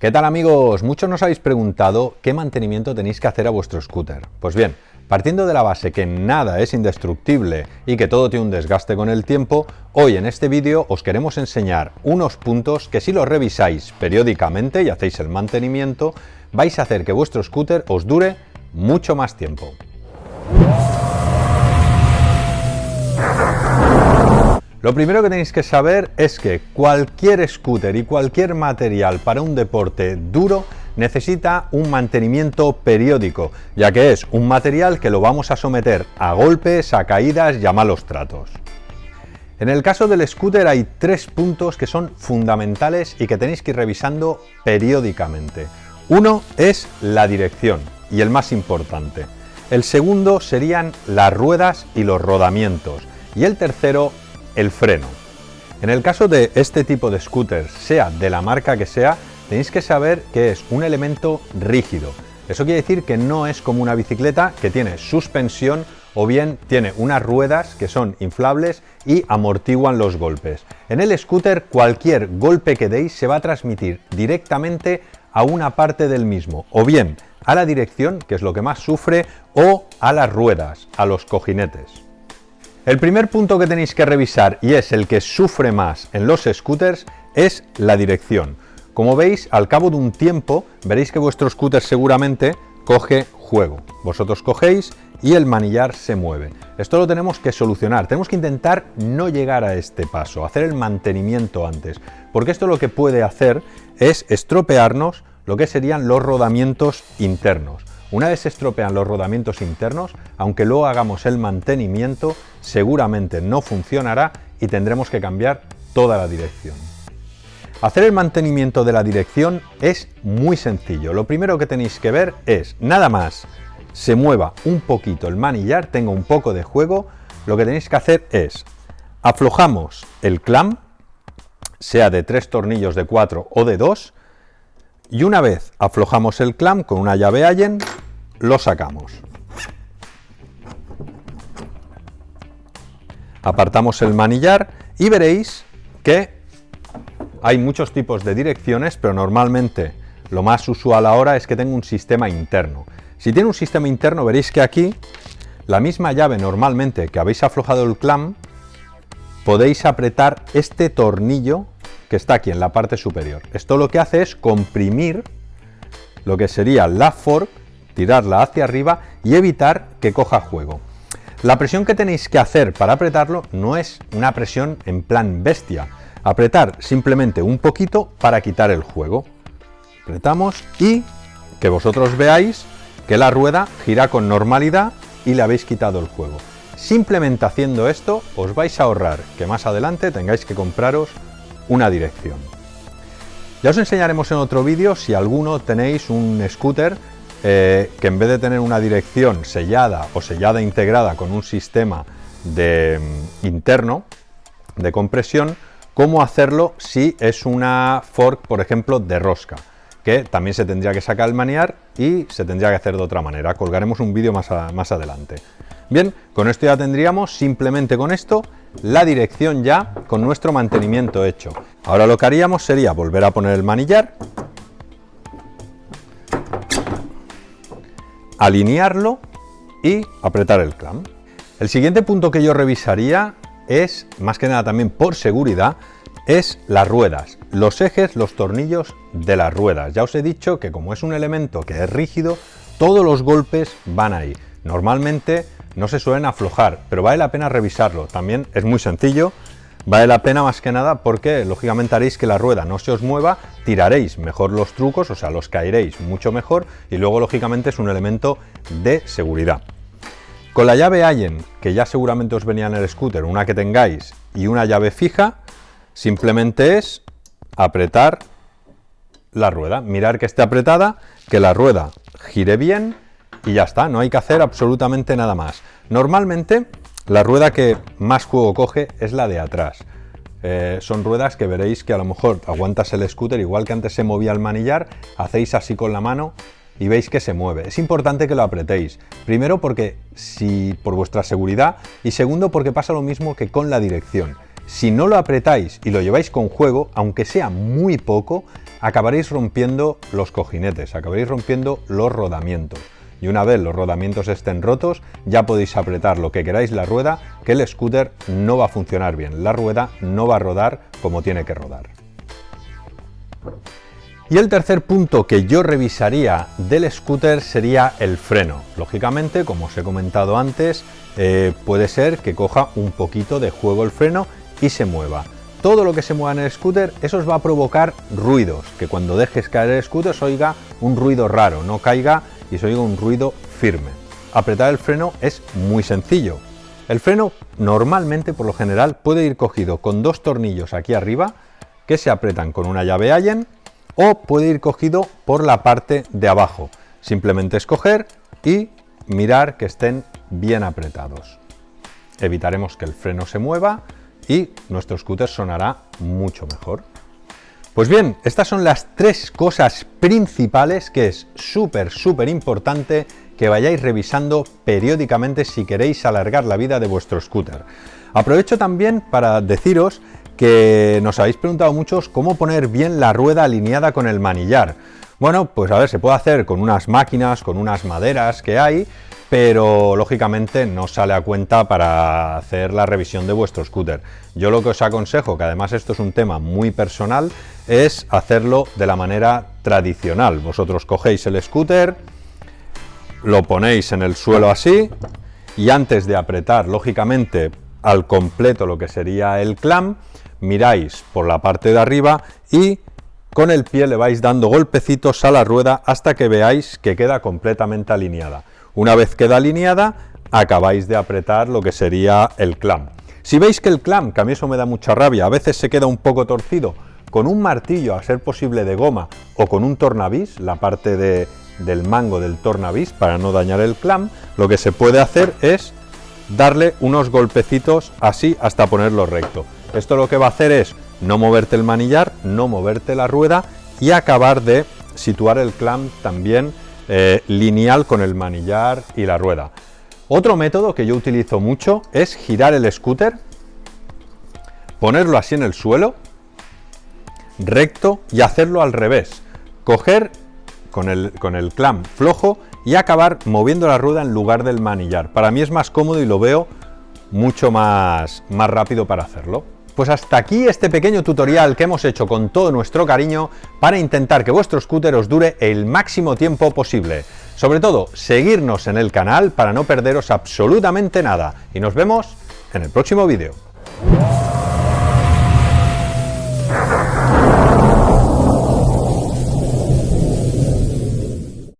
¿Qué tal amigos? Muchos nos habéis preguntado qué mantenimiento tenéis que hacer a vuestro scooter. Pues bien, partiendo de la base que nada es indestructible y que todo tiene un desgaste con el tiempo, hoy en este vídeo os queremos enseñar unos puntos que si los revisáis periódicamente y hacéis el mantenimiento, vais a hacer que vuestro scooter os dure mucho más tiempo. Lo primero que tenéis que saber es que cualquier scooter y cualquier material para un deporte duro necesita un mantenimiento periódico, ya que es un material que lo vamos a someter a golpes, a caídas y a malos tratos. En el caso del scooter hay tres puntos que son fundamentales y que tenéis que ir revisando periódicamente. Uno es la dirección y el más importante. El segundo serían las ruedas y los rodamientos. Y el tercero, el freno. En el caso de este tipo de scooter, sea de la marca que sea, tenéis que saber que es un elemento rígido. Eso quiere decir que no es como una bicicleta que tiene suspensión o bien tiene unas ruedas que son inflables y amortiguan los golpes. En el scooter cualquier golpe que deis se va a transmitir directamente a una parte del mismo, o bien a la dirección, que es lo que más sufre, o a las ruedas, a los cojinetes. El primer punto que tenéis que revisar, y es el que sufre más en los scooters, es la dirección. Como veis, al cabo de un tiempo, veréis que vuestro scooter seguramente coge juego. Vosotros cogéis y el manillar se mueve. Esto lo tenemos que solucionar. Tenemos que intentar no llegar a este paso, hacer el mantenimiento antes, porque esto lo que puede hacer es estropearnos lo que serían los rodamientos internos. Una vez se estropean los rodamientos internos, aunque luego hagamos el mantenimiento, seguramente no funcionará y tendremos que cambiar toda la dirección. Hacer el mantenimiento de la dirección es muy sencillo. Lo primero que tenéis que ver es, nada más se mueva un poquito el manillar, tenga un poco de juego, lo que tenéis que hacer es, aflojamos el clamp, sea de 3 tornillos, de 4 o de 2, y una vez aflojamos el clamp con una llave Allen, lo sacamos. Apartamos el manillar y veréis que hay muchos tipos de direcciones, pero normalmente lo más usual ahora es que tenga un sistema interno. Si tiene un sistema interno, veréis que aquí la misma llave normalmente que habéis aflojado el clamp, podéis apretar este tornillo que está aquí en la parte superior. Esto lo que hace es comprimir lo que sería la fork, tirarla hacia arriba y evitar que coja juego. La presión que tenéis que hacer para apretarlo no es una presión en plan bestia. Apretar simplemente un poquito para quitar el juego. Apretamos y que vosotros veáis que la rueda gira con normalidad y le habéis quitado el juego. Simplemente haciendo esto os vais a ahorrar que más adelante tengáis que compraros una dirección. Ya os enseñaremos en otro vídeo si alguno tenéis un scooter que en vez de tener una dirección sellada o sellada integrada con un sistema interno de compresión, cómo hacerlo si es una fork, por ejemplo, de rosca, que también se tendría que sacar el manillar y se tendría que hacer de otra manera. Colgaremos un vídeo más adelante. Bien, con esto ya tendríamos, simplemente con esto, la dirección ya con nuestro mantenimiento hecho. Ahora lo que haríamos sería volver a poner el manillar, alinearlo y apretar el clamp. El siguiente punto que yo revisaría es, más que nada también por seguridad, es las ruedas, los ejes, los tornillos de las ruedas. Ya os he dicho que como es un elemento que es rígido, todos los golpes van ahí. Normalmente no se suelen aflojar, pero vale la pena revisarlo. También es muy sencillo, vale la pena más que nada porque lógicamente haréis que la rueda no se os mueva, tiraréis mejor los trucos, o sea, los caeréis mucho mejor y luego lógicamente es un elemento de seguridad. Con la llave Allen, que ya seguramente os venía en el scooter, una que tengáis y una llave fija, simplemente es apretar la rueda, mirar que esté apretada, que la rueda gire bien y ya está, no hay que hacer absolutamente nada más. Normalmente la rueda que más juego coge es la de atrás. Son ruedas que veréis que a lo mejor aguantas el scooter, igual que antes se movía el manillar, hacéis así con la mano y veis que se mueve. Es importante que lo apretéis, primero porque por vuestra seguridad y segundo porque pasa lo mismo que con la dirección. si no lo apretáis y lo lleváis con juego, aunque sea muy poco, acabaréis rompiendo los cojinetes, acabaréis rompiendo los rodamientos. Y una vez los rodamientos estén rotos, ya podéis apretar lo que queráis la rueda, que el scooter no va a funcionar bien, la rueda no va a rodar como tiene que rodar. Y el tercer punto que yo revisaría del scooter sería el freno. Lógicamente, como os he comentado antes, puede ser que coja un poquito de juego el freno y se mueva. Todo lo que se mueva en el scooter, eso os va a provocar ruidos, que cuando dejes caer el scooter se oiga un ruido raro, no caiga y se oiga un ruido firme. Apretar el freno es muy sencillo. El freno normalmente, por lo general, puede ir cogido con dos tornillos aquí arriba, que se apretan con una llave Allen, o puede ir cogido por la parte de abajo. Simplemente escoger y mirar que estén bien apretados. Evitaremos que el freno se mueva y nuestro scooter sonará mucho mejor. Pues bien, estas son las tres cosas principales que es súper importante que vayáis revisando periódicamente si queréis alargar la vida de vuestro scooter. Aprovecho también para deciros que nos habéis preguntado muchos cómo poner bien la rueda alineada con el manillar. Bueno, pues a ver, se puede hacer con unas máquinas, con unas maderas que hay, pero lógicamente no sale a cuenta para hacer la revisión de vuestro scooter. Yo lo que os aconsejo, que además esto es un tema muy personal, es hacerlo de la manera tradicional. Vosotros cogéis el scooter, lo ponéis en el suelo así y antes de apretar, lógicamente, al completo lo que sería el clamp, miráis por la parte de arriba y con el pie le vais dando golpecitos a la rueda hasta que veáis que queda completamente alineada. Una vez queda alineada, acabáis de apretar lo que sería el clamp. Si veis que el clamp, que a mí eso me da mucha rabia, a veces se queda un poco torcido, con un martillo, a ser posible de goma, o con un tornavís, la parte del mango del tornavís, para no dañar el clamp, lo que se puede hacer es darle unos golpecitos así hasta ponerlo recto. Esto lo que va a hacer es no moverte el manillar, no moverte la rueda y acabar de situar el clamp también lineal con el manillar y la rueda. Otro método que yo utilizo mucho es girar el scooter, ponerlo así en el suelo, recto, y hacerlo al revés. Coger con el clamp flojo y acabar moviendo la rueda en lugar del manillar. Para mí es más cómodo y lo veo mucho más rápido para hacerlo. Pues hasta aquí este pequeño tutorial que hemos hecho con todo nuestro cariño para intentar que vuestro scooter os dure el máximo tiempo posible. Sobre todo, seguirnos en el canal para no perderos absolutamente nada. Y nos vemos en el próximo vídeo.